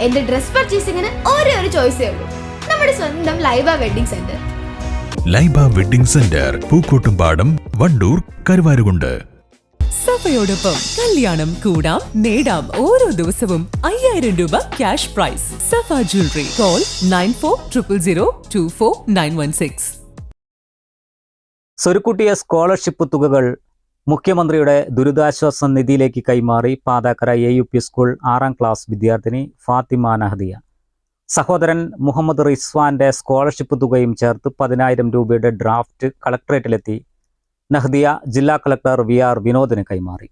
എന്റെ ഡ്രസ് പർച്ചേസിംഗിന് ഒരേ ഒരു ചോയ്സേ ഉള്ളൂ, നമ്മുടെ സ്വന്തം Laiba wedding centre. Laiba wedding centre, Pookkottumpadam, Wandoor, Karuvarakundu. സഫയോടൊപ്പം കല്യാണം കൂടാം, നേടാം ഓരോ ദിവസവും 5000 രൂപ cash prize. Safa jewellery. Call 9400024916. സ്വരുക്കൂട്ടിയ സ്കോളർഷിപ്പ് തുകകൾ മുഖ്യമന്ത്രിയുടെ ദുരിതാശ്വാസ നിധിയിലേക്ക് കൈമാറി പാതാക്കര AUP സ്കൂൾ 6ാം ക്ലാസ് വിദ്യാർത്ഥിനി ഫാത്തിമ നഹദിയ. സഹോദരൻ മുഹമ്മദ് റിസ്വാന്റെ സ്കോളർഷിപ്പ് തുകയും ചേർത്ത് 10,000 രൂപയുടെ ഡ്രാഫ്റ്റ് കളക്ടറേറ്റിലെത്തി നഹദിയ ജില്ലാ കളക്ടർ VR വിനോദിന് കൈമാറി.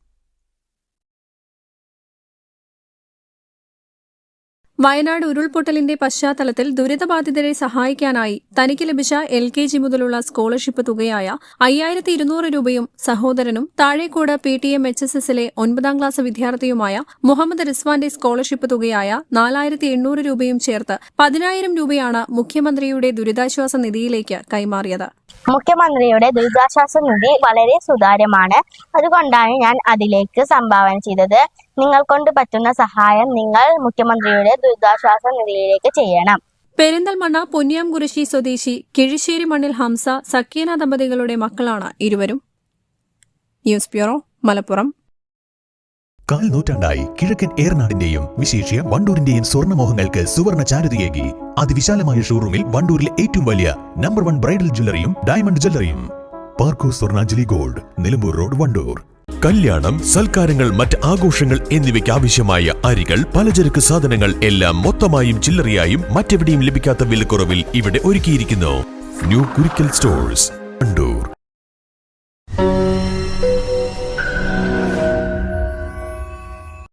വയനാട് ഉരുൾപൊട്ടലിന്റെ പശ്ചാത്തലത്തിൽ ദുരിതബാധിതരെ സഹായിക്കാനായി തനിക്ക് ലഭിച്ച LKG മുതലുള്ള സ്കോളർഷിപ്പ് തുകയായ 5200 രൂപയും സഹോദരനും താഴേക്കോട് PTM HSSലെ 9ാം ക്ലാസ് വിദ്യാർത്ഥിയുമായ മുഹമ്മദ് റിസ്വാന്റെ സ്കോളർഷിപ്പ് തുകയായ 4800 രൂപയും ചേർത്ത് 10,000 രൂപയാണ് മുഖ്യമന്ത്രിയുടെ ദുരിതാശ്വാസ നിധിയിലേക്ക് കൈമാറിയത്. മുഖ്യമന്ത്രിയുടെ ദുരിതാശ്വാസ നിധി വളരെ സുതാര്യമാണ്. അതുകൊണ്ടാണ് ഞാൻ അതിലേക്ക് സംഭാവന ചെയ്തത്. നിങ്ങൾ കൊണ്ട് പറ്റുന്ന സഹായം നിങ്ങൾ മുഖ്യമന്ത്രിയുടെ ദുരിതാശ്വാസ നിധിയിലേക്ക് ചെയ്യണം. പെരിന്തൽമണ്ണ പൊന്നിയാംകുരിശി സ്വദേശി കിഴിശ്ശേരി മണ്ണിൽ ഹംസ, സക്കീന ദമ്പതികളുടെ മക്കളാണ് ഇരുവരും. News bureau, Malappuram. കാൽ നൂറ്റാണ്ടായി കിഴക്കൻ ഏറനാടിന്റെയും വിശേഷ്യ വണ്ടൂരിന്റെയും സ്വർണ്ണമോഹങ്ങൾക്ക് സുവർണ ചാരുതയേകി അതിവിശാലമായ ഷോറൂമിൽ വണ്ടൂരിലെ ഏറ്റവും വലിയ നമ്പർ 1 ബ്രൈഡൽ ജ്വല്ലറിയും ഡയമണ്ട് ജ്വല്ലറിയും. പാർക്കോ സ്വർണ്ണാഞ്ജലി ഗോൾഡ്, നിലമ്പൂർ റോഡ്, വണ്ടൂർ. കല്യാണം, സൽക്കാരങ്ങൾ, മറ്റ് ആഘോഷങ്ങൾ എന്നിവയ്ക്ക് ആവശ്യമായ അരികൾ, പലചരക്ക് സാധനങ്ങൾ എല്ലാം മൊത്തമായും ചില്ലറയായും മറ്റെവിടെയും ലഭിക്കാത്ത വിലക്കുറവിൽ ഇവിടെ ഒരുക്കിയിരിക്കുന്നു. New Kurikkal stores, Wandoor.